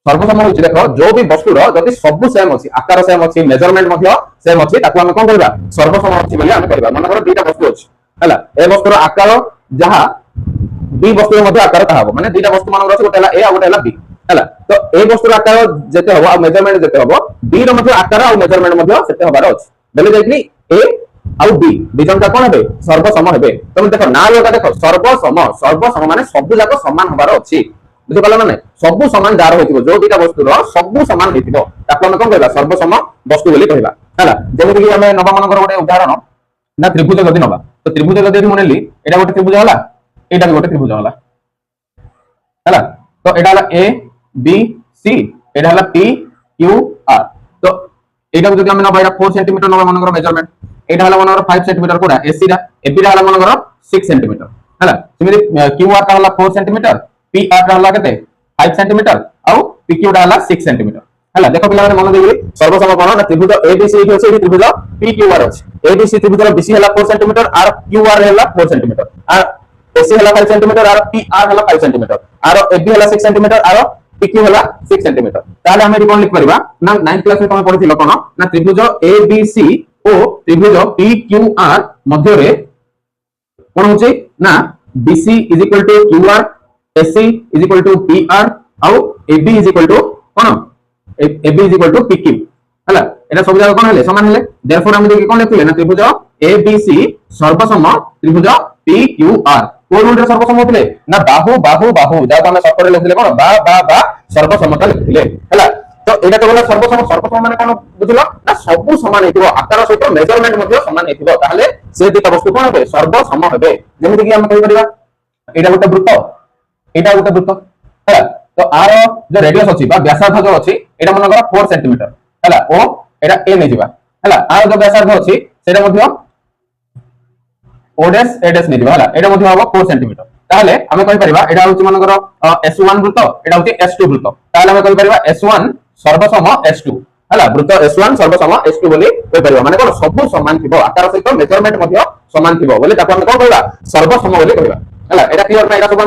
सर्वसम होची देखो जो भी वस्तुर जदि सब सेम अछि आकार सेम अछि मेजरमेंट मध्ये सेम अछि ताको हम कोन करबा सर्वसम अछि बोली हम करबा मन कर दुईटा वस्तु अछि हला ए वस्तुर आकार जहा बी वस्तु मध्ये आकार का हबो माने दुईटा वस्तु मान अछि गोटेला ए आ गोटेला बी हला तो ए वस्तुर आकार जेते हबो आ मेजरमेंट जेते हबो बी रो मध्ये आकार आ मेजरमेंट मध्ये सेते हबार अछि बोले जाइली ए आ बी दिजन का कोन हेबे सर्वसम हेबे तुम देखो ना लगा देखो सर्वसम माने सब जाक समान हबार अछि बुझि पाला ना सब समान जार होइतिबो जो दुईटा वस्तुर सब समान होइतिबो ताको हम कोन कहबा सर्वसम वस्तु बोली कहबा हला जेमिति कि हमें नबा मनकर गोटे उदाहरण ना त्रिभुज गति नबा तो त्रिभुज गति मनेली एटा गोटे त्रिभुज हला एटा भी गोटे त्रिभुज हला हला तो एटा हला ए बी सी एटा हला पी क्यू आर तो एटा जदि हम नबा एटा 4 सेंटीमीटर नबा मनकर मेजरमेंट एटा हला मनकर 5 सेंटीमीटर कोडा एसी रा एबी रा हला मनकर 6 सेंटीमीटर हला सेमिति क्यू आर का हला 4 सेंटीमीटर पी आर का हला केते 5 सेंटीमीटर आउ पी क्यू रा हला 6 सेंटीमीटर हला देखो पिला मन देबी सर्वसम कोन ना त्रिभुज एबीसी एठी अछि एठी त्रिभुज पीक्यूआर अछि एबीसी त्रिभुज बीसी हला 4 सेंटीमीटर आर क्यूआर हला 4 सेंटीमीटर आर एसी हला 5 सेंटीमीटर आर पीआर हला 5 सेंटीमीटर आर एबी हला 6 सेंटीमीटर आर पीक्यू हला 6 सेंटीमीटर ताले हम एठी कोन लिख परबा ना 9th क्लास में तुम पढिथिलो कोन ना त्रिभुज एबीसी ओ त्रिभुज पीक्यूआर मध्य रे कोन होची ना बीसी = क्यूआर एसी = पीआर आउ एबी = कोन AB = PQ हला एटा सब जगह कोन हेले समान हेले देयरफॉर हम देखि कोन लिखले ना त्रिभुज ABC सर्वसम त्रिभुज PQR कोन रूल रे सर्वसम होतले ना बाहु बाहु बाहु जाको हम शॉर्ट लिखले कोन बा सर्वसमता लिखले हला तो एटा तो बोला सर्वसम माने कोन बुझलो ना सब समान हेतिबो आकार सहित मेजरमेंट मध्ये समान हेतिबो ताहले से दुटा वस्तु कोन हेबे सर्वसम हेबे जेमिति कि हम कहि परिबा एटा गोटे वृत्त एटा गोटे वृत्त हला तो आर जो रेडियस अछि बा व्यासार्ध जो अछि एटा मन कर 4 सेंटीमीटर हला ओ एटा ए नै जिबा हला आर जो व्यासार्ध अछि सेटा मध्ये ओडेस एडेस नै जिबा हला एटा मध्ये हबो 4 सेंटीमीटर ताले हम कहि परिबा एटा होछि मन कर S1 वृत्त एटा होछि S2 वृत्त ताले हम कहि परिबा S1 सर्वसम S2 हला वृत्त S1 सर्वसम S2 बोली कहि परिबा माने कोन सब समान थिबो आकार सहित मेजरमेंट मध्ये समान थिबो बोली ताको हम कोन कहबा सर्वसम बोली कहबा हला एटा क्लियर ना एटा सब